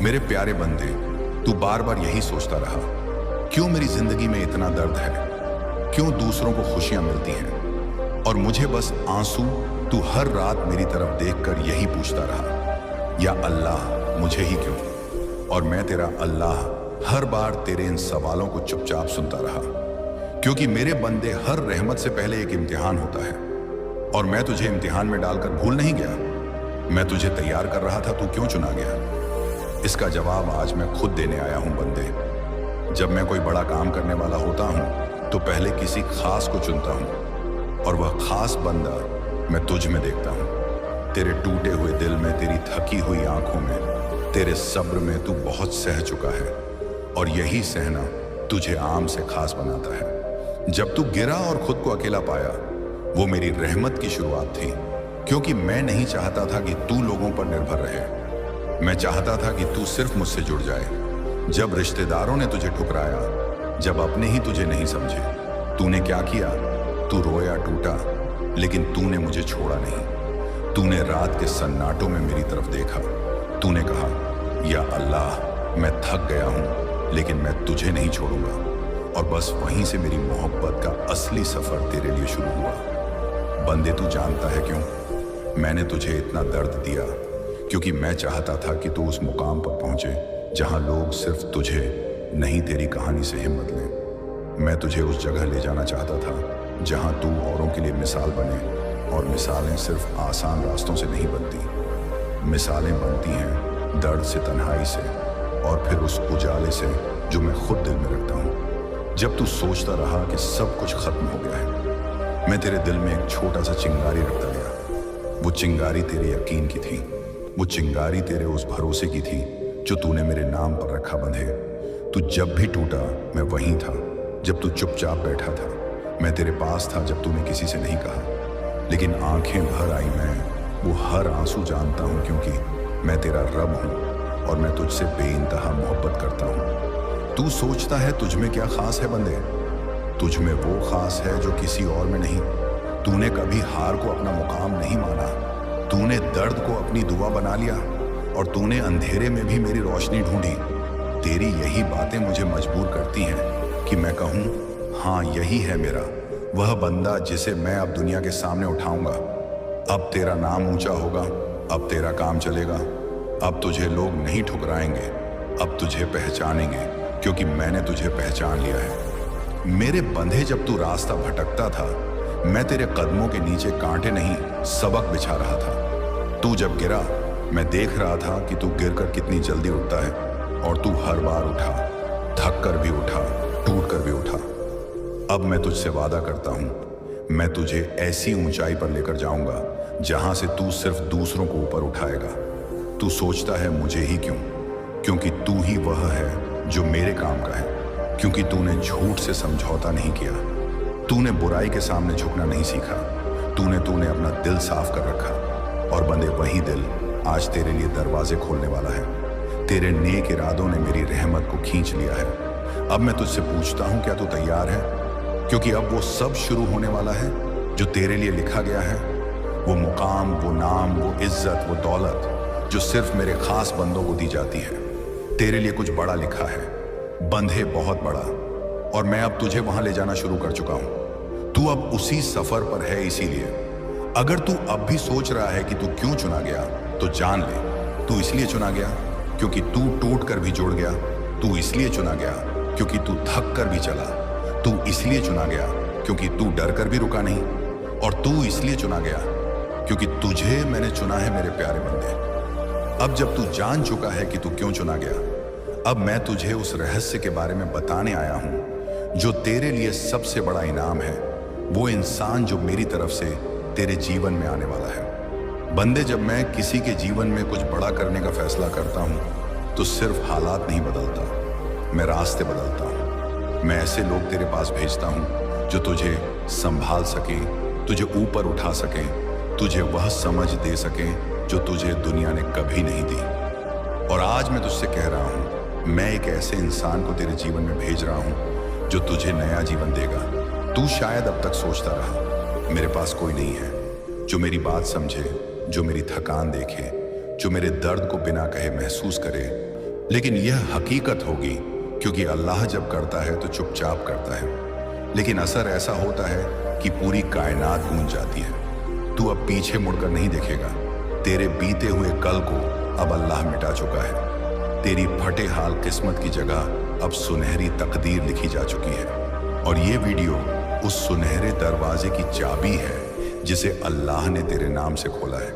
मेरे प्यारे बंदे, तू बार बार यही सोचता रहा, क्यों मेरी जिंदगी में इतना दर्द है, क्यों दूसरों को खुशियां मिलती हैं और मुझे बस आंसू। तू हर रात मेरी तरफ देखकर यही पूछता रहा, या अल्लाह मुझे ही क्यों। और मैं तेरा अल्लाह हर बार तेरे इन सवालों को चुपचाप सुनता रहा, क्योंकि मेरे बंदे, हर रहमत से पहले एक इम्तिहान होता है और मैं तुझे इम्तिहान में डालकर भूल नहीं गया। मैं तुझे तैयार कर रहा था, तू क्यों चुना गया? इसका जवाब आज मैं खुद देने आया हूं बंदे। जब मैं कोई बड़ा काम करने वाला होता हूं तो पहले किसी खास को चुनता हूं और वह खास बंदा मैं तुझ में देखता हूं। तेरे टूटे हुए दिल में, तेरी थकी हुई आंखों में, तेरे सब्र में तू बहुत सह चुका है और यही सहना तुझे आम से खास बनाता है। जब तू गिरा और खुद को अकेला पाया, वो मेरी रहमत की शुरुआत थी, क्योंकि मैं नहीं चाहता था कि तू लोगों पर निर्भर रहे। मैं चाहता था कि तू सिर्फ मुझसे जुड़ जाए। जब रिश्तेदारों ने तुझे ठुकराया, जब अपने ही तुझे नहीं समझे, तूने क्या किया? तू रोया, टूटा, लेकिन तूने मुझे छोड़ा नहीं। तूने रात के सन्नाटों में मेरी तरफ देखा। तूने कहा, या अल्लाह, मैं थक गया हूं, लेकिन मैं तुझे नहीं छोड़ूंगा। और बस वहीं से मेरी मोहब्बत का असली सफर तेरे लिए शुरू हुआ। बंदे, तू जानता है क्यों मैंने तुझे इतना दर्द दिया? क्योंकि मैं चाहता था कि तू उस मुकाम पर पहुंचे जहां लोग सिर्फ तुझे नहीं, तेरी कहानी से हिम्मत लें। मैं तुझे उस जगह ले जाना चाहता था जहां तू औरों के लिए मिसाल बने। और मिसालें सिर्फ आसान रास्तों से नहीं बनती। मिसालें बनती हैं दर्द से, तन्हाई से, और फिर उस उजाले से जो मैं खुद दिल में रखता हूं। जब तू सोचता रहा कि सब कुछ खत्म हो गया है, मैं तेरे दिल में एक छोटा सा चिंगारी रखता गया। वो चिंगारी तेरे यकीन की थी, वो चिंगारी तेरे उस भरोसे की थी जो तूने मेरे नाम पर रखा बंधे। तू जब भी टूटा, मैं वहीं था। जब तू चुपचाप बैठा था, मैं तेरे पास था। जब तूने किसी से नहीं कहा, लेकिन आंखें भर आई, मैं वो हर आंसू जानता हूं, क्योंकि मैं तेरा रब हूं और मैं तुझसे बेइंतहा मोहब्बत करता हूं। तू सोचता है तुझ में क्या खास है बंदे? तुझ में वो खास है जो किसी और में नहीं। तूने कभी हार को अपना मुकाम नहीं माना। तूने दर्द को अपनी दुआ बना लिया और तूने अंधेरे में भी मेरी रोशनी ढूंढी। तेरी यही बातें मुझे मजबूर करती हैं कि मैं कहूं, हाँ, यही है मेरा वह बंदा जिसे मैं अब दुनिया के सामने उठाऊंगा। अब तेरा नाम ऊंचा होगा, अब तेरा काम चलेगा, अब तुझे लोग नहीं ठुकराएंगे, अब तुझे पहचानेंगे, क्योंकि मैंने तुझे पहचान लिया है। मेरे बंधे, जब तू रास्ता भटकता था, मैं तेरे कदमों के नीचे कांटे नहीं, सबक बिछा रहा था। तू जब गिरा, मैं देख रहा था कि तू गिरकर कितनी जल्दी उठता है, और तू हर बार उठा, थक कर भी उठा, टूट कर भी उठा। अब मैं तुझसे वादा करता हूं, मैं तुझे ऐसी ऊंचाई पर लेकर जाऊंगा जहां से तू सिर्फ दूसरों को ऊपर उठाएगा। तू सोचता है मुझे ही क्यों? क्योंकि तू ही वह है जो मेरे काम का है। क्योंकि तूने झूठ से समझौता नहीं किया, तूने बुराई के सामने झुकना नहीं सीखा, तूने अपना दिल साफ कर रखा। और बंदे, वही दिल आज तेरे लिए दरवाजे खोलने वाला है। तेरे नेक इरादों ने मेरी रहमत को खींच लिया है। अब मैं तुझसे पूछता हूं, क्या तू तैयार है? क्योंकि अब वो सब शुरू होने वाला है जो तेरे लिए लिखा गया है। वो मुकाम, वो नाम, वो इज्जत, वो दौलत जो सिर्फ मेरे खास बंदों को दी जाती है। तेरे लिए कुछ बड़ा लिखा है बंधे, बहुत बड़ा। और मैं अब तुझे वहां ले जाना शुरू कर चुका हूं। तू अब उसी सफर पर है। इसीलिए अगर तू अब भी सोच रहा है कि तू क्यों चुना गया, तो जान ले, तू इसलिए चुना गया क्योंकि तू टूट कर भी जुड़ गया। तू इसलिए चुना गया क्योंकि तू थक कर भी चला। तू इसलिए चुना गया क्योंकि तू डर कर भी रुका नहीं। और तू इसलिए चुना गया क्योंकि तुझे मैंने चुना है मेरे प्यारे बंदे। अब जब तू जान चुका है कि तू क्यों चुना गया, अब मैं तुझे उस रहस्य के बारे में बताने आया हूं जो तेरे लिए सबसे बड़ा इनाम है। वो इंसान जो मेरी तरफ से तेरे जीवन में आने वाला है। बंदे, जब मैं किसी के जीवन में कुछ बड़ा करने का फैसला करता हूं तो सिर्फ हालात नहीं बदलता, मैं रास्ते बदलता हूं। मैं ऐसे लोग तेरे पास भेजता हूं जो तुझे संभाल सकें, तुझे ऊपर उठा सकें, तुझे वह समझ दे सकें जो तुझे दुनिया ने कभी नहीं दी। और आज मैं तुझसे कह रहा हूं, मैं एक ऐसे इंसान को तेरे जीवन में भेज रहा हूं जो तुझे नया जीवन देगा। तू शायद अब तक सोचता रहा, मेरे पास कोई नहीं है जो मेरी बात समझे, जो मेरी थकान देखे, जो मेरे दर्द को बिना कहे महसूस करे। लेकिन यह हकीकत होगी, क्योंकि अल्लाह जब करता है तो चुपचाप करता है, लेकिन असर ऐसा होता है कि पूरी कायनात गूंज जाती है। तू अब पीछे मुड़कर नहीं देखेगा। तेरे बीते हुए कल को अब अल्लाह मिटा चुका है। तेरी फटे हाल किस्मत की जगह अब सुनहरी तकदीर लिखी जा चुकी है। और ये वीडियो उस सुनहरे दरवाजे की चाबी है जिसे अल्लाह ने तेरे नाम से खोला है।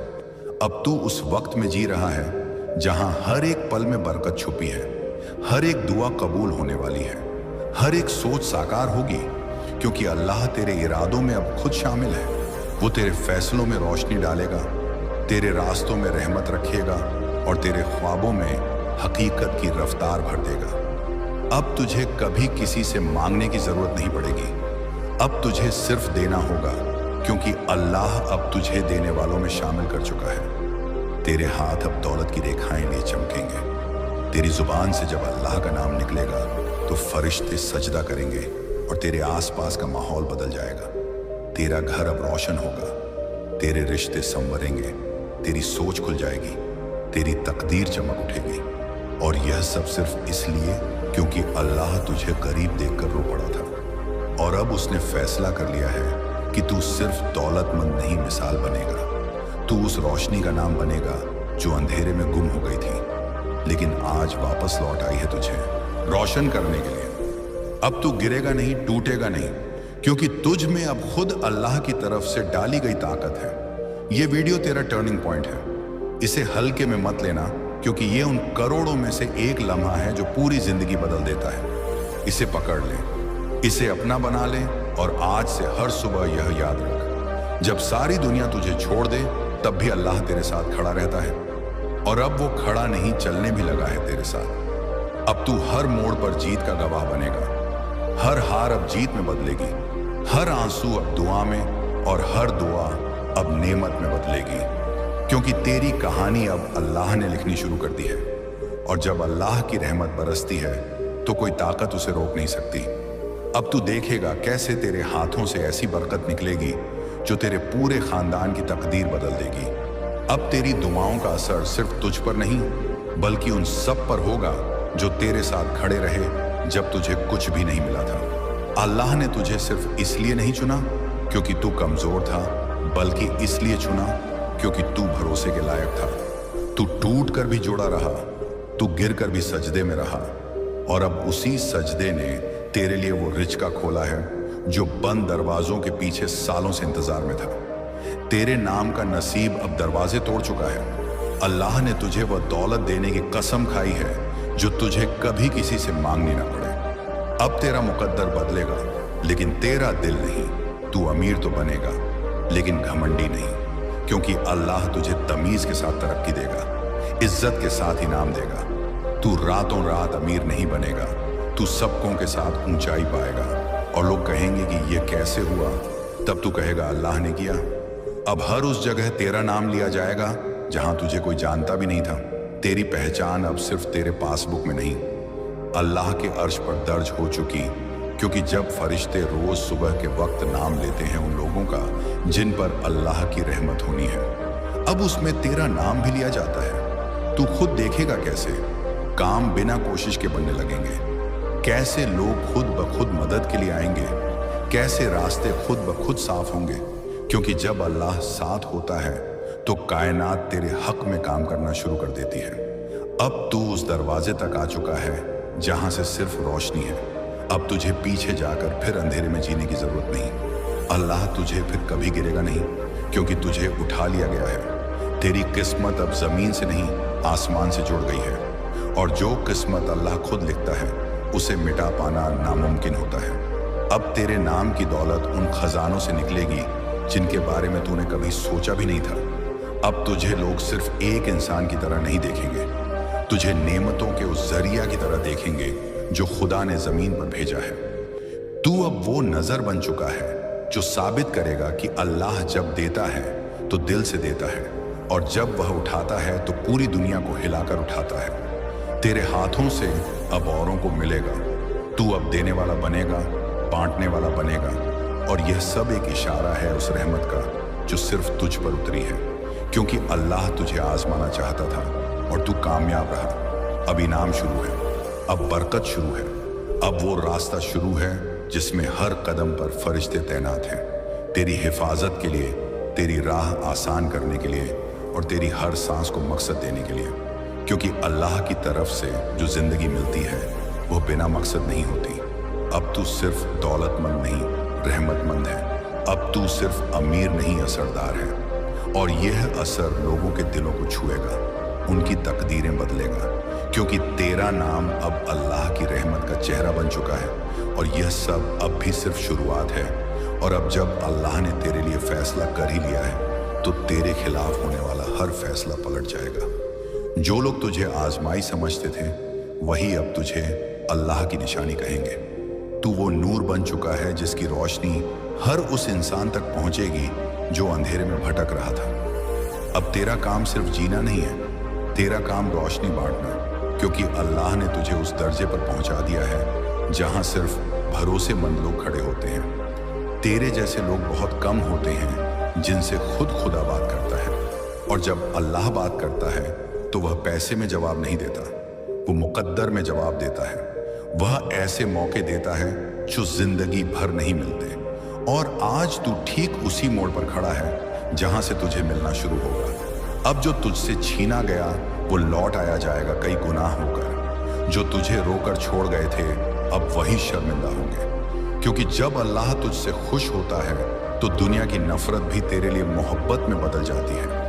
अब तू उस वक्त में जी रहा है जहां हर एक पल में बरकत छुपी है, हर एक दुआ कबूल होने वाली है, हर एक सोच साकार होगी, क्योंकि अल्लाह तेरे इरादों में अब खुद शामिल है। वो तेरे फैसलों में रोशनी डालेगा, तेरे रास्तों में रहमत रखेगा और तेरे ख्वाबों में हकीकत की रफ्तार भर देगा। अब तुझे कभी किसी से मांगने की जरूरत नहीं पड़ेगी। अब तुझे सिर्फ देना होगा, क्योंकि अल्लाह अब तुझे देने वालों में शामिल कर चुका है। तेरे हाथ अब दौलत की रेखाएं लिए चमकेंगे। तेरी जुबान से जब अल्लाह का नाम निकलेगा तो फरिश्ते सजदा करेंगे और तेरे आसपास का माहौल बदल जाएगा। तेरा घर अब रोशन होगा, तेरे रिश्ते संवरेंगे, तेरी सोच खुल जाएगी, तेरी तकदीर चमक उठेगी। और यह सब सिर्फ इसलिए क्योंकि अल्लाह तुझे करीब देखकर रो पड़ा था। और अब उसने फैसला कर लिया है कि तू सिर्फ दौलतमंद नहीं, मिसाल बनेगा। तू उस रोशनी का नाम बनेगा जो अंधेरे में गुम हो गई थी, लेकिन आज वापस लौट आई है तुझे रोशन करने के लिए। अब तू गिरेगा नहीं, टूटेगा नहीं, क्योंकि तुझ में अब खुद अल्लाह की तरफ से डाली गई ताकत है। ये वीडियो तेरा टर्निंग पॉइंट है। इसे हल्के में मत लेना, क्योंकि ये उन करोड़ों में से एक लम्हा है जो पूरी जिंदगी बदल देता है। इसे पकड़ ले, इसे अपना बना ले और आज से हर सुबह यह याद रख, जब सारी दुनिया तुझे छोड़ दे तब भी अल्लाह तेरे साथ खड़ा रहता है। और अब वो खड़ा नहीं, चलने भी लगा है तेरे साथ। अब तू हर मोड़ पर जीत का गवाह बनेगा। हर हार अब जीत में बदलेगी, हर आंसू अब दुआ में और हर दुआ अब नेमत में बदलेगी, क्योंकि तेरी कहानी अब अल्लाह ने लिखनी शुरू कर दी है। और जब अल्लाह की रहमत बरसती है तो कोई ताकत उसे रोक नहीं सकती। अब तू देखेगा कैसे तेरे हाथों से ऐसी बरकत निकलेगी जो तेरे पूरे खानदान की तकदीर बदल देगी। अब तेरी दुआओं का असर सिर्फ तुझ पर नहीं, बल्कि उन सब पर होगा जो तेरे साथ खड़े रहे जब तुझे कुछ भी नहीं मिला था। अल्लाह ने तुझे सिर्फ इसलिए नहीं चुना क्योंकि तू कमजोर था, बल्कि इसलिए चुना क्योंकि तू भरोसे के लायक था। तू टूट कर भी जुड़ा रहा, तू गिर कर भी सजदे में रहा, और अब उसी सजदे ने तेरे लिए वो रिज़्क़ खोला है जो बंद दरवाजों के पीछे सालों से इंतजार में था। तेरे नाम का नसीब अब दरवाजे तोड़ चुका है। अल्लाह ने तुझे वह दौलत देने की कसम खाई है जो तुझे कभी किसी से मांगनी ना पड़े। अब तेरा मुकद्दर बदलेगा, लेकिन तेरा दिल नहीं। तू अमीर तो बनेगा, लेकिन घमंडी नहीं, क्योंकि अल्लाह तुझे तमीज के साथ तरक्की देगा, इज्जत के साथ इनाम देगा। तू रातों रात अमीर नहीं बनेगा, तू सबकों के साथ ऊंचाई पाएगा। और लोग कहेंगे कि यह कैसे हुआ, तब तू कहेगा अल्लाह ने किया। अब हर उस जगह तेरा नाम लिया जाएगा जहां तुझे कोई जानता भी नहीं था। तेरी पहचान अब सिर्फ तेरे पासबुक में नहीं, अल्लाह के अर्श पर दर्ज हो चुकी, क्योंकि जब फरिश्ते रोज सुबह के वक्त नाम लेते हैं उन लोगों का जिन पर अल्लाह की रहमत होनी है, अब उसमें तेरा नाम भी लिया जाता है। तू खुद देखेगा कैसे काम बिना कोशिश के बनने लगेंगे, कैसे लोग खुद ब खुद मदद के लिए आएंगे, कैसे रास्ते खुद ब खुद साफ होंगे, क्योंकि जब अल्लाह साथ होता है तो कायनात तेरे हक में काम करना शुरू कर देती है। अब तू उस दरवाजे तक आ चुका है जहां से सिर्फ रोशनी है। अब तुझे पीछे जाकर फिर अंधेरे में जीने की जरूरत नहीं। अल्लाह तुझे फिर कभी गिरेगा नहीं, क्योंकि तुझे उठा लिया गया है। तेरी किस्मत अब जमीन से नहीं, आसमान से जुड़ गई है। और जो किस्मत अल्लाह खुद लिखता है उसे मिटा पाना नामुमकिन होता है। अब तेरे नाम की दौलत उन खजानों से निकलेगी जिनके बारे में तूने कभी सोचा भी नहीं था। अब तुझे लोग सिर्फ एक इंसान की तरह नहीं देखेंगे, तुझे नेमतों के उस जरिया की तरह देखेंगे जो खुदा ने जमीन पर भेजा है। तू अब वो नजर बन चुका है जो साबित करेगा कि अल्लाह जब देता है तो दिल से देता है, और जब वह उठाता है तो पूरी दुनिया को हिलाकर उठाता है। तेरे हाथों से अब औरों को मिलेगा। तू अब देने वाला बनेगा, बांटने वाला बनेगा, और यह सब एक इशारा है उस रहमत का जो सिर्फ तुझ पर उतरी है, क्योंकि अल्लाह तुझे आजमाना चाहता था और तू कामयाब रहा। अब इनाम शुरू है, अब बरकत शुरू है, अब वो रास्ता शुरू है जिसमें हर कदम पर फरिश्ते तैनात हैं, तेरी हिफाजत के लिए, तेरी राह आसान करने के लिए और तेरी हर सांस को मकसद देने के लिए। क्योंकि अल्लाह की तरफ से जो जिंदगी मिलती है वो बिना मकसद नहीं होती। अब तू सिर्फ दौलतमंद नहीं, रहमतमंद है। अब तू सिर्फ अमीर नहीं, असरदार है। और यह असर लोगों के दिलों को छुएगा, उनकी तकदीरें बदलेगा। क्योंकि तेरा नाम अब अल्लाह की रहमत का चेहरा बन चुका है। और यह सब अब भी सिर्फ शुरुआत है। और अब जब अल्लाह ने तेरे लिए फैसला कर ही लिया है तो तेरे खिलाफ होने वाला हर फैसला पलट जाएगा। जो लोग तुझे आजमाई समझते थे वही अब तुझे अल्लाह की निशानी कहेंगे। तू वो नूर बन चुका है जिसकी रोशनी हर उस इंसान तक पहुंचेगी जो अंधेरे में भटक रहा था। अब तेरा काम सिर्फ जीना नहीं है, तेरा काम रोशनी बांटना। क्योंकि अल्लाह ने तुझे उस दर्जे पर पहुंचा दिया है जहां सिर्फ भरोसेमंद लोग खड़े होते हैं। तेरे जैसे लोग बहुत कम होते हैं जिनसे खुदा बात करता है। और जब अल्लाह बात करता है तो वह पैसे में जवाब नहीं देता, वो मुकद्दर में जवाब देता है। वह ऐसे मौके देता है जो जिंदगी भर नहीं मिलते। और आज तू ठीक उसी मोड़ पर खड़ा है जहां से तुझे मिलना शुरू होगा। अब जो तुझसे छीना गया वो लौट आया जाएगा कई गुना होकर। जो तुझे रोकर छोड़ गए थे अब वही शर्मिंदा होंगे। क्योंकि जब अल्लाह तुझसे खुश होता है तो दुनिया की नफरत भी तेरे लिए मोहब्बत में बदल जाती है।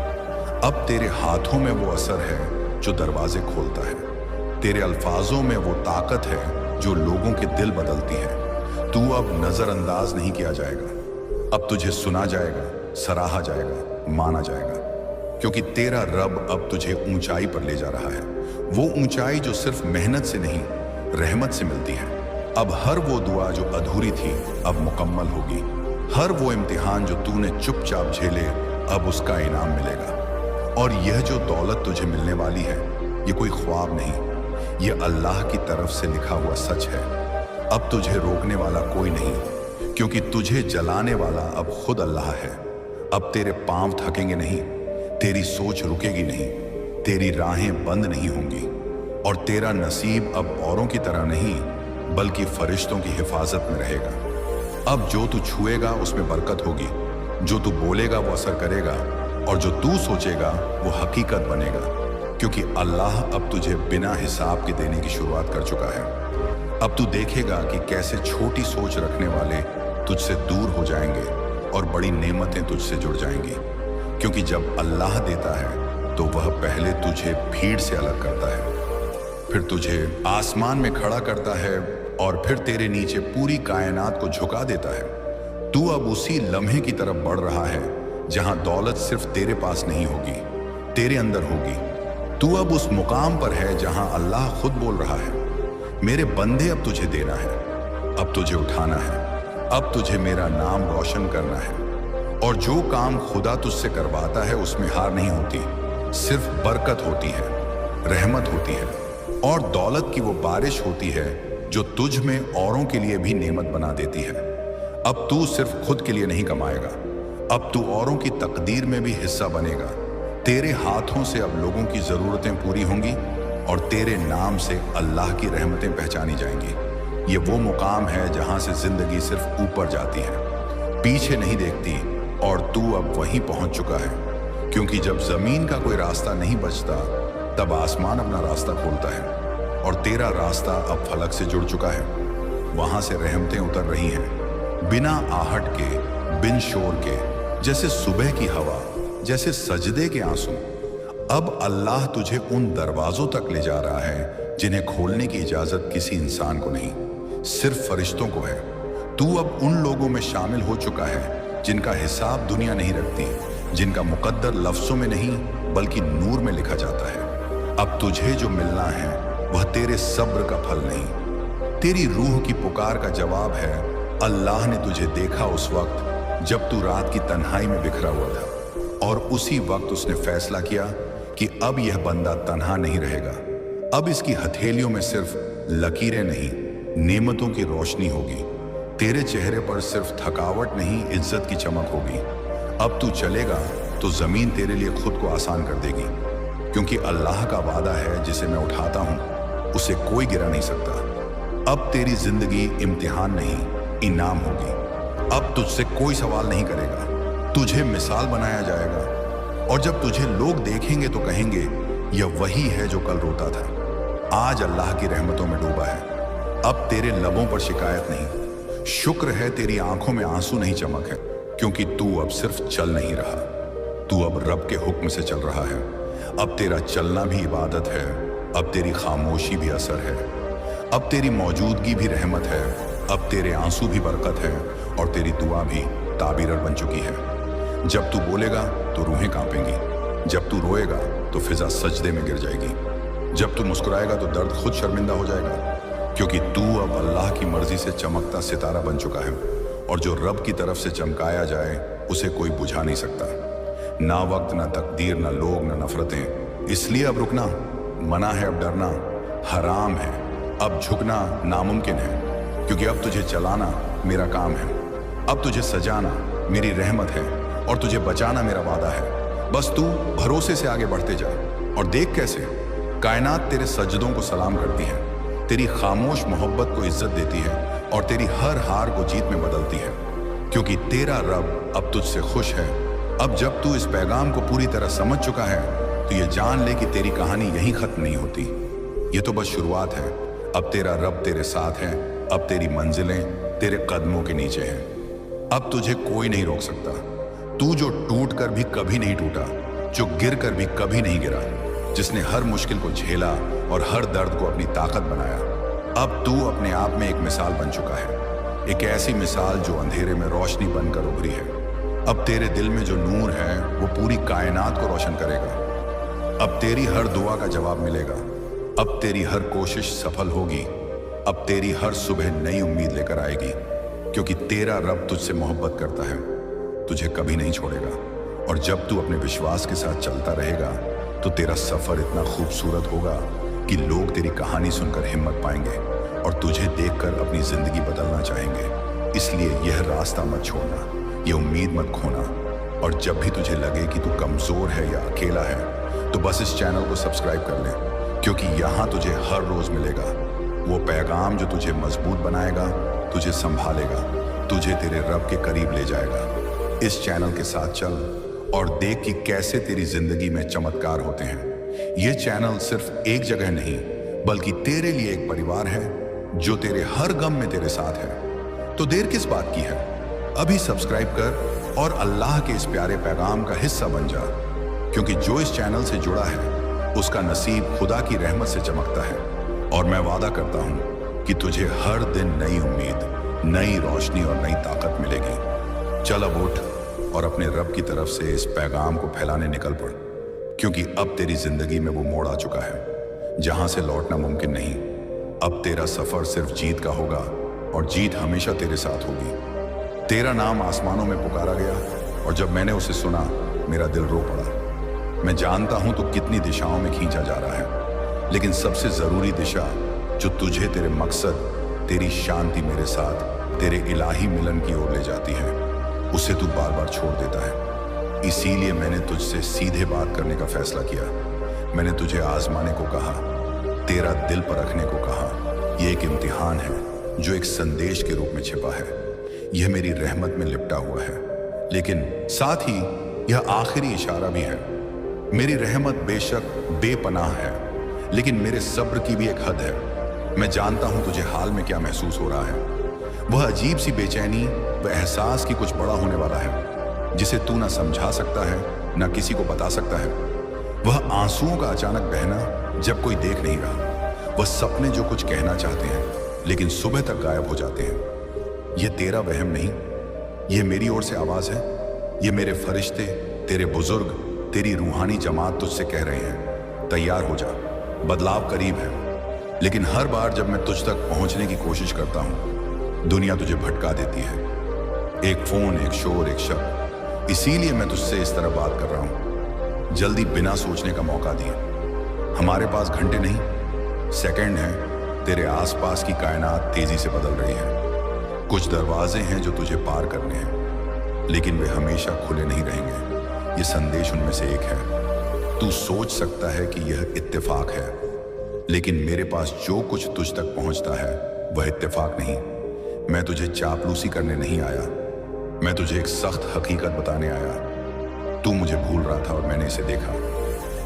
अब तेरे हाथों में वो असर है जो दरवाजे खोलता है। तेरे अल्फाजों में वो ताकत है जो लोगों के दिल बदलती है। तू अब नजरअंदाज नहीं किया जाएगा। अब तुझे सुना जाएगा, सराहा जाएगा, माना जाएगा। क्योंकि तेरा रब अब तुझे ऊंचाई पर ले जा रहा है। वो ऊंचाई जो सिर्फ मेहनत से नहीं, रहमत से मिलती है। अब हर वो दुआ जो अधूरी थी अब मुकम्मल होगी। हर वो इम्तिहान जो तूने चुपचाप झेले अब उसका इनाम मिलेगा। और यह जो दौलत तुझे मिलने वाली है ये कोई ख्वाब नहीं, ये अल्लाह की तरफ से लिखा हुआ सच है। अब तुझे रोकने वाला कोई नहीं, क्योंकि तुझे जलाने वाला अब खुद अल्लाह है। अब तेरे पांव थकेंगे नहीं, तेरी सोच रुकेगी नहीं, तेरी राहें बंद नहीं होंगी। और तेरा नसीब अब औरों की तरह नहीं बल्कि फरिश्तों की हिफाजत में रहेगा। अब जो तू छुएगा उसमें बरकत होगी, जो तू बोलेगा वो असर करेगा, और जो तू सोचेगा वो हकीकत बनेगा। क्योंकि अल्लाह अब तुझे बिना हिसाब के देने की शुरुआत कर चुका है। अब तू देखेगा कि कैसे छोटी सोच रखने वाले तुझसे दूर हो जाएंगे और बड़ी नेमतें तुझसे जुड़ जाएंगी। क्योंकि जब अल्लाह देता है तो वह पहले तुझे भीड़ से अलग करता है, फिर तुझे आसमान में खड़ा करता है और फिर तेरे नीचे पूरी कायनात को झुका देता है। तू अब उसी लम्हे की तरफ बढ़ रहा है जहां दौलत सिर्फ तेरे पास नहीं होगी, तेरे अंदर होगी। तू अब उस मुकाम पर है जहां अल्लाह खुद बोल रहा है, मेरे बंदे अब तुझे देना है, अब तुझे उठाना है, अब तुझे मेरा नाम रोशन करना है। और जो काम खुदा तुझसे करवाता है उसमें हार नहीं होती, सिर्फ बरकत होती है, रहमत होती है और दौलत की वो बारिश होती है जो तुझ में औरों के लिए भी नेमत बना देती है। अब तू सिर्फ खुद के लिए नहीं कमाएगा, अब तू औरों की तकदीर में भी हिस्सा बनेगा। तेरे हाथों से अब लोगों की ज़रूरतें पूरी होंगी और तेरे नाम से अल्लाह की रहमतें पहचानी जाएंगी। ये वो मुकाम है जहां से ज़िंदगी सिर्फ ऊपर जाती है, पीछे नहीं देखती। और तू अब वहीं पहुंच चुका है, क्योंकि जब ज़मीन का कोई रास्ता नहीं बचता तब आसमान अपना रास्ता खोलता है और तेरा रास्ता अब फलक से जुड़ चुका है। वहां से रहमतें उतर रही हैं, बिना आहट के, बिन शोर के, जैसे सुबह की हवा, जैसे सजदे के आंसू। अब अल्लाह तुझे उन दरवाजों तक ले जा रहा है जिन्हें खोलने की इजाजत किसी इंसान को नहीं, सिर्फ फरिश्तों को है। तू अब उन लोगों में शामिल हो चुका है जिनका हिसाब दुनिया नहीं रखती, जिनका मुकद्दर लफ्जों में नहीं बल्कि नूर में लिखा जाता है। अब तुझे जो मिलना है वह तेरे सब्र का फल नहीं, तेरी रूह की पुकार का जवाब है। अल्लाह ने तुझे देखा उस वक्त जब तू रात की तन्हाई में बिखरा हुआ था, और उसी वक्त उसने फैसला किया कि अब यह बंदा तन्हा नहीं रहेगा। अब इसकी हथेलियों में सिर्फ लकीरें नहीं, नेमतों की रोशनी होगी। तेरे चेहरे पर सिर्फ थकावट नहीं, इज्जत की चमक होगी। अब तू चलेगा तो जमीन तेरे लिए खुद को आसान कर देगी, क्योंकि अल्लाह का वादा है जिसे मैं उठाता हूं उसे कोई गिरा नहीं सकता। अब तेरी जिंदगी इम्तिहान नहीं, इनाम होगी। अब तुझसे कोई सवाल नहीं करेगा, तुझे मिसाल बनाया जाएगा। और जब तुझे लोग देखेंगे तो कहेंगे यह वही है जो कल रोता था, आज अल्लाह की रहमतों में डूबा है। अब तेरे लबों पर शिकायत नहीं, शुक्र है तेरी आंखों में आंसू नहीं चमक है, क्योंकि तू अब सिर्फ चल नहीं रहा, तू अब रब के हुक्म से चल रहा है। अब तेरा चलना भी इबादत है, अब तेरी खामोशी भी असर है, अब तेरी मौजूदगी भी रहमत है, अब तेरे आंसू भी बरकत है और तेरी दुआ भी ताबीरत बन चुकी है। जब तू बोलेगा तो रूहें कांपेंगी, जब तू रोएगा तो फिजा सजदे में गिर जाएगी, जब तू मुस्कुराएगा तो दर्द खुद शर्मिंदा हो जाएगा, क्योंकि तू अब अल्लाह की मर्जी से चमकता सितारा बन चुका है। और जो रब की तरफ से चमकाया जाए उसे कोई बुझा नहीं सकता। ना वक्त, ना तकदीर, ना लोग, ना नफरतें। इसलिए अब रुकना मना है, अब डरना हराम है, अब झुकना नामुमकिन है, क्योंकि अब तुझे चलाना मेरा काम है, अब तुझे सजाना मेरी रहमत है और तुझे बचाना मेरा वादा है। बस तू भरोसे से आगे बढ़ते जा और देख कैसे कायनात तेरे सजदों को सलाम करती है, तेरी खामोश मोहब्बत को इज्जत देती है और तेरी हर हार को जीत में बदलती है, क्योंकि तेरा रब अब तुझसे खुश है। अब जब तू इस पैगाम को पूरी तरह समझ चुका है तो ये जान ले कि तेरी कहानी यहीं खत्म नहीं होती, ये तो बस शुरुआत है। अब तेरा रब तेरे साथ है, अब तेरी मंजिलें तेरे कदमों के नीचे हैं। अब तुझे कोई नहीं रोक सकता, तू जो टूट कर भी कभी नहीं टूटा, जो गिर कर भी कभी नहीं गिरा, जिसने हर मुश्किल को झेला और हर दर्द को अपनी ताकत बनाया। अब तू अपने आप में एक मिसाल बन चुका है, एक ऐसी मिसाल जो अंधेरे में रोशनी बनकर उभरी है। अब तेरे दिल में जो नूर है वो पूरी कायनात को रोशन करेगा। अब तेरी हर दुआ का जवाब मिलेगा, अब तेरी हर कोशिश सफल होगी, अब तेरी हर सुबह नई उम्मीद लेकर आएगी, क्योंकि तेरा रब तुझसे मोहब्बत करता है, तुझे कभी नहीं छोड़ेगा। और जब तू अपने विश्वास के साथ चलता रहेगा तो तेरा सफर इतना खूबसूरत होगा कि लोग तेरी कहानी सुनकर हिम्मत पाएंगे और तुझे देखकर अपनी जिंदगी बदलना चाहेंगे। इसलिए यह रास्ता मत छोड़ना, ये उम्मीद मत खोना। और जब भी तुझे लगे कि तू कमजोर है या अकेला है तो बस इस चैनल को सब्सक्राइब कर ले, क्योंकि यहाँ तुझे हर रोज मिलेगा वो पैगाम जो तुझे मजबूत बनाएगा, तुझे संभालेगा, तुझे तेरे रब के करीब ले जाएगा। इस चैनल के साथ चल और देख कि कैसे तेरी जिंदगी में चमत्कार होते हैं। ये चैनल सिर्फ एक जगह नहीं बल्कि तेरे लिए एक परिवार है जो तेरे हर गम में तेरे साथ है। तो देर किस बात की है, अभी सब्सक्राइब कर और अल्लाह के इस प्यारे पैगाम का हिस्सा बन जा, क्योंकि जो इस चैनल से जुड़ा है उसका नसीब खुदा की रहमत से चमकता है। और मैं वादा करता हूं कि तुझे हर दिन नई उम्मीद, नई रोशनी और नई ताकत मिलेगी। चल अब उठ और अपने रब की तरफ से इस पैगाम को फैलाने निकल पड़, क्योंकि अब तेरी जिंदगी में वो मोड़ आ चुका है जहां से लौटना मुमकिन नहीं। अब तेरा सफर सिर्फ जीत का होगा और जीत हमेशा तेरे साथ होगी। तेरा नाम आसमानों में पुकारा गया और जब मैंने उसे सुना मेरा दिल रो पड़ा। मैं जानता हूं तो कितनी दिशाओं में खींचा जा रहा है, लेकिन सबसे जरूरी दिशा जो तुझे तेरे मकसद, तेरी शांति मेरे साथ, तेरे इलाही मिलन की ओर ले जाती है, उसे तू बार बार छोड़ देता है। इसीलिए मैंने तुझसे सीधे बात करने का फैसला किया। मैंने तुझे आजमाने को कहा, तेरा दिल पर रखने को कहा। यह एक इम्तिहान है जो एक संदेश के रूप में छिपा है। यह मेरी रहमत में लिपटा हुआ है, लेकिन साथ ही यह आखिरी इशारा भी है। मेरी रहमत बेशक बेपनाह है, लेकिन मेरे सब्र की भी एक हद है। मैं जानता हूं तुझे हाल में क्या महसूस हो रहा है, वह अजीब सी बेचैनी, वह एहसास कि कुछ बड़ा होने वाला है जिसे तू ना समझा सकता है ना किसी को बता सकता है। वह आंसुओं का अचानक बहना जब कोई देख नहीं रहा, वह सपने जो कुछ कहना चाहते हैं लेकिन सुबह तक गायब हो जाते हैं। यह तेरा वहम नहीं, यह मेरी ओर से आवाज है। ये मेरे फरिश्ते, तेरे बुजुर्ग, तेरी रूहानी जमात तुझसे कह रहे हैं, तैयार हो जा, बदलाव करीब है। लेकिन हर बार जब मैं तुझ तक पहुंचने की कोशिश करता हूं, दुनिया तुझे भटका देती है। एक फोन, एक शोर, एक शब्द। इसीलिए मैं तुझसे इस तरह बात कर रहा हूं। जल्दी बिना सोचने का मौका दिए। हमारे पास घंटे नहीं, सेकंड हैं। तेरे आसपास की कायनात तेजी से बदल रही है। कुछ दरवाजे हैं जो तुझे पार करने हैं, लेकिन वे हमेशा खुले नहीं रहेंगे। ये संदेश उनमें से एक है। तू सोच सकता है कि यह इत्तेफाक है, लेकिन मेरे पास जो कुछ तुझ तक पहुंचता है वह इत्तेफाक नहीं। मैं तुझे चापलूसी करने नहीं आया, मैं तुझे एक सख्त हकीकत बताने आया। तू मुझे भूल रहा था और मैंने इसे देखा,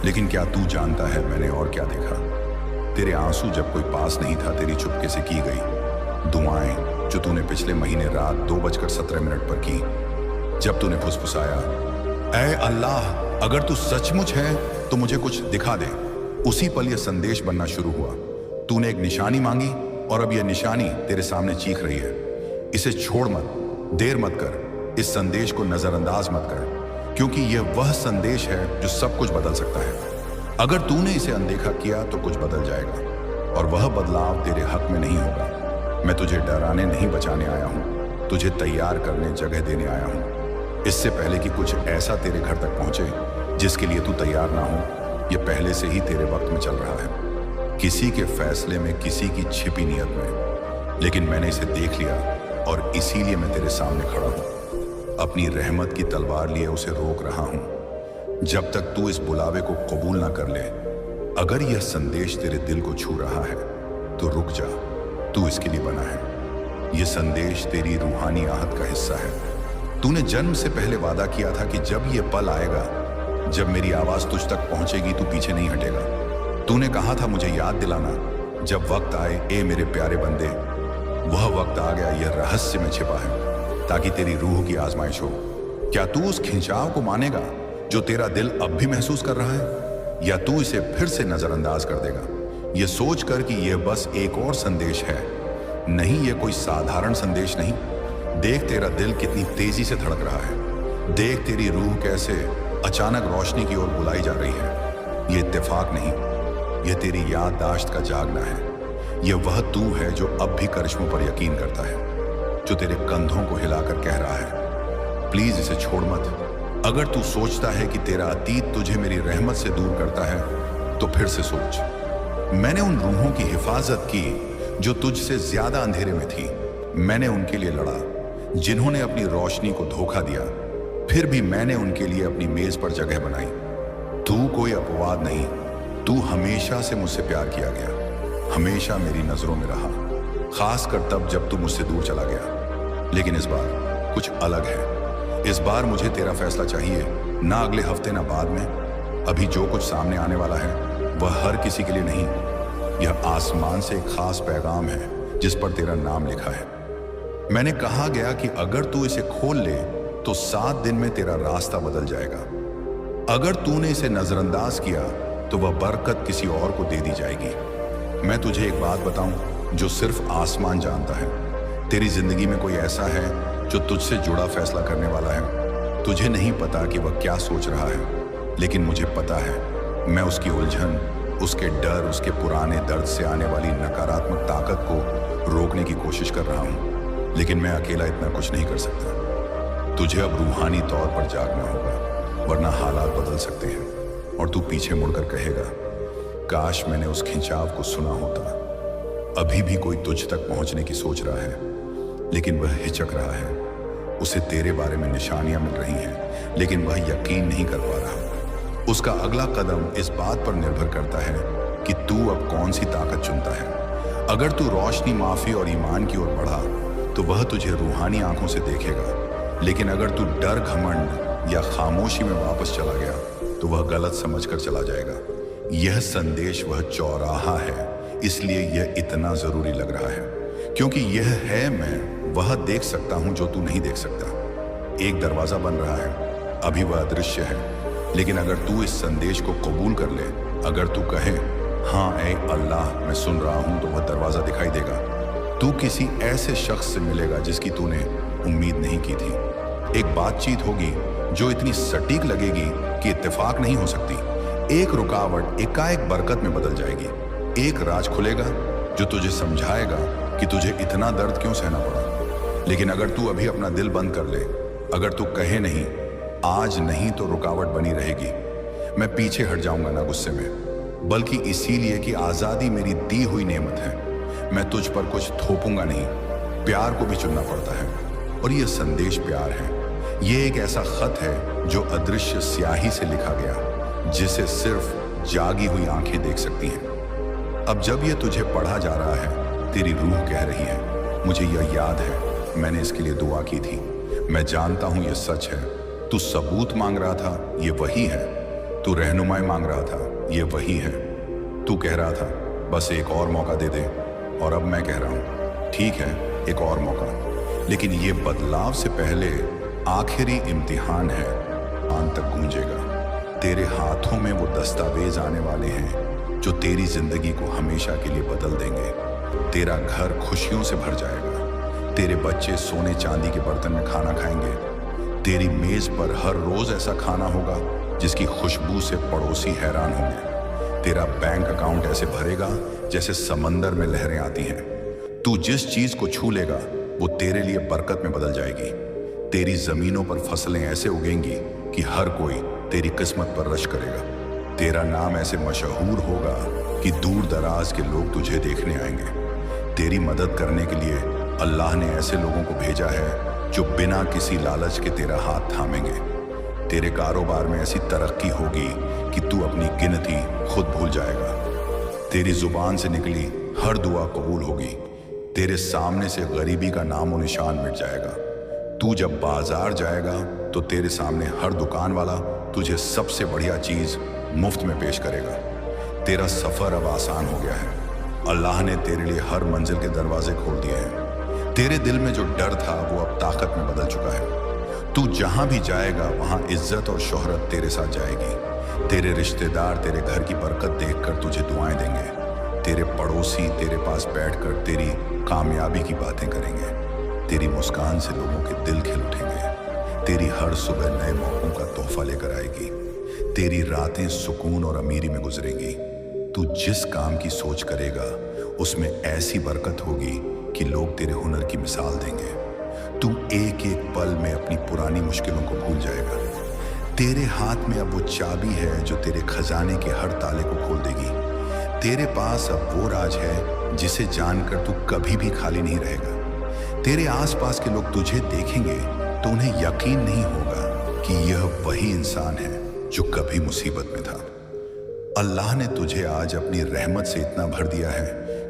लेकिन क्या तू जानता है मैंने और क्या देखा? तेरे आंसू जब कोई पास नहीं था, तेरी चुपके से की गई दुआएं जो तूने पिछले महीने रात 2:17 पर की, जब तूने फुसफुसाया, ऐ अल्लाह, अगर तू सचमुच है तो मुझे कुछ दिखा दे। उसी पल यह संदेश बनना शुरू हुआ। तूने एक निशानी मांगी और अब यह निशानी तेरे सामने चीख रही है। इसे छोड़ मत, देर मत कर, इस संदेश को नजरअंदाज मत कर, क्योंकि यह वह संदेश है जो सब कुछ बदल सकता है। अगर तूने इसे अनदेखा किया तो कुछ बदल जाएगा, और वह बदलाव तेरे हक में नहीं होगा। मैं तुझे डराने नहीं बचाने आया हूं, तुझे तैयार करने, जगह देने आया हूं। इससे पहले कि कुछ ऐसा तेरे घर तक पहुंचे जिसके लिए तू तैयार ना हो, यह पहले से ही तेरे वक्त में चल रहा है, किसी के फैसले में, किसी की छिपी नियत में। लेकिन मैंने इसे देख लिया और इसीलिए मैं तेरे सामने खड़ा हूं। अपनी रहमत की तलवार लिए उसे रोक रहा हूं। जब तक तू इस बुलावे को कबूल ना कर ले, अगर यह संदेश तेरे दिल को छू रहा है तो रुक जा, तू इसके लिए बना है। यह संदेश तेरी रूहानी आहत का हिस्सा है। तूने जन्म से पहले वादा किया था कि जब यह पल आएगा, जब मेरी आवाज तुझ तक पहुंचेगी, तू पीछे नहीं हटेगा। तूने कहा था मुझे याद दिलाना जब वक्त आए, ए मेरे प्यारे बंदे। वह वक्त आ गया, यह रहस्य में छिपा है ताकि तेरी रूह की आजमाइश हो। क्या तू उस खिंचाव को मानेगा जो तेरा दिल अब भी महसूस कर रहा है, या तू इसे फिर से नजरअंदाज कर देगा, यह सोच कर कि यह बस एक और संदेश है? नहीं, यह कोई साधारण संदेश नहीं। देख तेरा दिल कितनी तेजी से धड़क रहा है, देख तेरी रूह कैसे अचानक रोशनी की ओर बुलाई जा रही है। यह इत्तेफाक नहीं, यह तेरी याददाश्त का जागना है। यह वह तू है जो अब भी करिश्मों पर यकीन करता है, जो तेरे कंधों को हिलाकर कह रहा है, प्लीज इसे छोड़ मत। अगर तू सोचता है कि तेरा अतीत तुझे मेरी रहमत से दूर करता है, तो फिर से सोच। मैंने उन रूहों की हिफाजत की जो तुझसे ज्यादा अंधेरे में थी। मैंने उनके लिए लड़ा जिन्होंने अपनी रोशनी को धोखा दिया, फिर भी मैंने उनके लिए अपनी मेज पर जगह बनाई। तू कोई अपवाद नहीं, तू हमेशा से मुझसे प्यार किया गया, हमेशा मेरी नजरों में रहा, खासकर तब जब तू मुझसे दूर चला गया। लेकिन इस बार कुछ अलग है। इस बार मुझे तेरा फैसला चाहिए, ना अगले हफ्ते ना बाद में। अभी जो कुछ सामने आने वाला है वह हर किसी के लिए नहीं। यह आसमान से एक खास पैगाम है जिस पर तेरा नाम लिखा है। मैंने कहा गया कि अगर तू इसे खोल ले तो 7 दिन में तेरा रास्ता बदल जाएगा। अगर तूने इसे नजरअंदाज किया तो वह बरकत किसी और को दे दी जाएगी। मैं तुझे एक बात बताऊं जो सिर्फ आसमान जानता है। तेरी जिंदगी में कोई ऐसा है जो तुझसे जुड़ा फैसला करने वाला है। तुझे नहीं पता कि वह क्या सोच रहा है, लेकिन मुझे पता है। मैं उसकी उलझन, उसके डर, उसके पुराने दर्द से आने वाली नकारात्मक ताकत को रोकने की कोशिश कर रहा हूं, लेकिन मैं अकेला इतना कुछ नहीं कर सकता। तुझे अब रूहानी तौर पर जागना होगा, वरना हालात बदल सकते हैं और तू पीछे मुड़कर कहेगा, काश मैंने उस खिंचाव को सुना होता। अभी भी कोई तुझ तक पहुंचने की सोच रहा है, लेकिन वह हिचक रहा है। उसे तेरे बारे में निशानियां मिल रही हैं, लेकिन वह यकीन नहीं कर पा रहा। उसका अगला कदम इस बात पर निर्भर करता है कि तू अब कौन सी ताकत चुनता है। अगर तू रोशनी, माफी और ईमान की ओर बढ़ा तो वह तुझे रूहानी आंखों से देखेगा, लेकिन अगर तू डर, घमंड या खामोशी में वापस चला गया तो वह गलत समझकर चला जाएगा। यह संदेश वह चौराहा है, इसलिए यह इतना जरूरी लग रहा है, क्योंकि यह है मैं वह देख सकता हूं जो तू नहीं देख सकता। एक दरवाजा बन रहा है, अभी वह अदृश्य है, लेकिन अगर तू इस संदेश को कबूल कर ले, अगर तू कहे, हाँ ऐ अल्लाह मैं सुन रहा हूं, तो वह दरवाजा दिखाई देगा। तू किसी ऐसे शख्स से मिलेगा जिसकी तूने उम्मीद नहीं की थी। एक बातचीत होगी जो इतनी सटीक लगेगी कि इत्तेफाक नहीं हो सकती। एक रुकावट एकाएक बरकत में बदल जाएगी। एक राज खुलेगा जो तुझे समझाएगा कि तुझे इतना दर्द क्यों सहना पड़ा। लेकिन अगर तू अभी अपना दिल बंद कर ले, अगर तू कहे नहीं, आज नहीं, तो रुकावट बनी रहेगी। मैं पीछे हट जाऊंगा ना गुस्से में, बल्कि इसीलिए कि आजादी मेरी दी हुई नेमत है। मैं तुझ पर कुछ थोपूंगा नहीं। प्यार को भी चुनना पड़ता है, और यह संदेश प्यार है। यह एक ऐसा खत है जो अदृश्य स्याही से लिखा गया, जिसे सिर्फ जागी हुई आंखें देख सकती हैं। अब जब ये तुझे पढ़ा जा रहा है, तेरी रूह कह रही है, मुझे यह याद है, मैंने इसके लिए दुआ की थी। मैं जानता हूं ये सच है। तू सबूत मांग रहा था, ये वही है। तू रहनुमाई मांग रहा था, ये वही है। तू कह रहा था बस एक और मौका दे दे, और अब मैं कह रहा हूं ठीक है, एक और मौका। लेकिन ये बदलाव से पहले आखिरी इम्तिहान है, अंत तक गूंजेगा। तेरे हाथों में वो दस्तावेज आने वाले हैं जो तेरी जिंदगी को हमेशा के लिए बदल देंगे। तेरा घर खुशियों से भर जाएगा। तेरे बच्चे सोने चांदी के बर्तन में खाना खाएंगे। तेरी मेज पर हर रोज ऐसा खाना होगा जिसकी खुशबू से पड़ोसी हैरान होंगे। तेरा बैंक अकाउंट ऐसे भरेगा जैसे समंदर में लहरें आती हैं। तू जिस चीज को छू लेगा वो तेरे लिए बरकत में बदल जाएगी। तेरी जमीनों पर फसलें ऐसे उगेंगी कि हर कोई तेरी किस्मत पर रश करेगा। तेरा नाम ऐसे मशहूर होगा कि दूर दराज के लोग तुझे देखने आएंगे। तेरी मदद करने के लिए अल्लाह ने ऐसे लोगों को भेजा है जो बिना किसी लालच के तेरा हाथ थामेंगे। तेरे कारोबार में ऐसी तरक्की होगी कि तू अपनी गिनती खुद भूल जाएगा। तेरी जुबान से निकली हर दुआ कबूल होगी। तेरे सामने से गरीबी का नामो निशान मिट जाएगा। तू जब बाजार जाएगा तो तेरे सामने हर दुकान वाला तुझे सबसे बढ़िया चीज मुफ्त में पेश करेगा। तेरा सफर अब आसान हो गया है। अल्लाह ने तेरे लिए हर मंजिल के दरवाजे खोल दिए हैं। तेरे दिल में जो डर था वो अब ताकत में बदल चुका है। तू जहां भी जाएगा वहां इज्जत और शोहरत तेरे साथ जाएगी। तेरे रिश्तेदार तेरे घर की बरकत देखकर तुझे दुआएं देंगे। तेरे पड़ोसी तेरे पास बैठकर तेरी कामयाबी की बातें करेंगे। तेरी मुस्कान से लोगों के दिल खिल उठेंगे। तेरी हर सुबह नए मौकों का तोहफा लेकर आएगी। तेरी रातें सुकून और अमीरी में गुजरेंगी। तू जिस काम की सोच करेगा उसमें ऐसी बरकत होगी कि लोग तेरे हुनर की मिसाल देंगे। तू एक एक पल में अपनी पुरानी मुश्किलों को भूल जाएगा। तेरे हाथ में अब वो चाबी है जो तेरे खजाने के हर ताले को खोल देगी। तेरे पास अब वो राज है जिसे जानकर तू कभी भी खाली नहीं रहेगा। तेरे आसपास के लोग तुझे देखेंगे तो उन्हें यकीन नहीं होगा कि यह वही इंसान है जो कभी मुसीबत में था। अल्लाह ने तुझे आज अपनी रहमत से इतना भर दिया है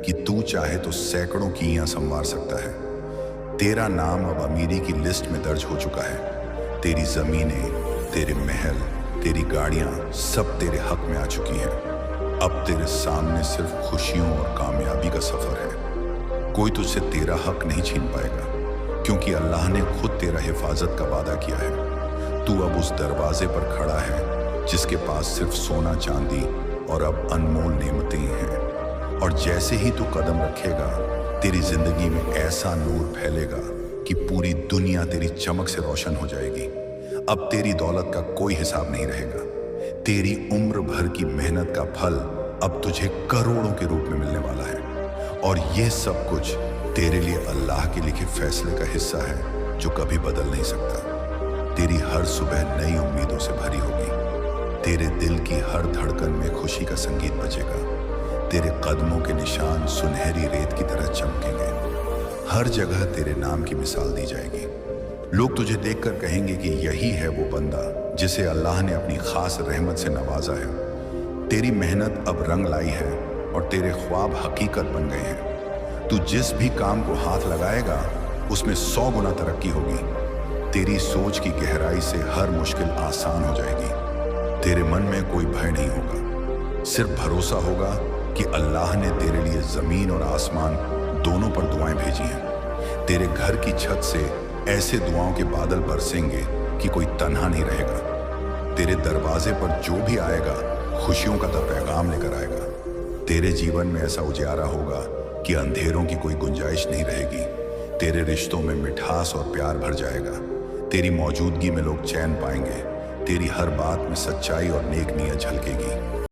कि तू चाहे तो सैकड़ों कीयां संवार सकता है। तेरा नाम अब अमीरी की लिस्ट में दर्ज हो चुका है। तेरी जमीनें, तेरे महल, तेरी गाड़ियां सब तेरे हक में आ चुकी हैं। अब तेरे सामने सिर्फ खुशियों और कामयाबी का सफर है। कोई तुझसे तेरा हक नहीं छीन पाएगा क्योंकि अल्लाह ने खुद तेरा हिफाजत का वादा किया है। तू अब उस दरवाजे पर खड़ा है जिसके पास सिर्फ सोना चांदी और अब अनमोल नेमतें हैं। और जैसे ही तू कदम रखेगा तेरी जिंदगी में ऐसा नूर फैलेगा कि पूरी दुनिया तेरी चमक से रोशन हो जाएगी। अब तेरी दौलत का कोई हिसाब नहीं रहेगा। तेरी उम्र भर की मेहनत का फल अब तुझे करोड़ों के रूप में मिलने वाला है। और ये सब कुछ तेरे लिए अल्लाह के लिखे फैसले का हिस्सा है जो कभी बदल नहीं सकता। तेरी हर सुबह नई उम्मीदों से भरी होगी। तेरे दिल की हर धड़कन में खुशी का संगीत बजेगा। तेरे कदमों के निशान सुनहरी रेत की तरह चमकेंगे। हर जगह तेरे नाम की मिसाल दी जाएगी। लोग तुझे देखकर कहेंगे कि यही है वो बंदा जिसे अल्लाह ने अपनी खास रहमत से नवाजा है। तेरी मेहनत अब रंग लाई है और तेरे ख्वाब हकीकत बन गए हैं। तू जिस भी काम को हाथ लगाएगा उसमें 100 गुना तरक्की होगी। तेरी सोच की गहराई से हर मुश्किल आसान हो जाएगी। तेरे मन में कोई भय नहीं होगा, सिर्फ भरोसा होगा कि अल्लाह ने तेरे लिए जमीन और आसमान दोनों पर दुआएं भेजी हैं। तेरे घर की छत से ऐसे दुआओं के बादल बरसेंगे कि कोई तन्हा नहीं रहेगा। तेरे दरवाजे पर जो भी आएगा खुशियों का तो पैगाम लेकर आएगा। तेरे जीवन में ऐसा उजाला होगा कि अंधेरों की कोई गुंजाइश नहीं रहेगी। तेरे रिश्तों में मिठास और प्यार भर जाएगा। तेरी मौजूदगी में लोग चैन पाएंगे। तेरी हर बात में सच्चाई और नेक नीयत झलकेगी।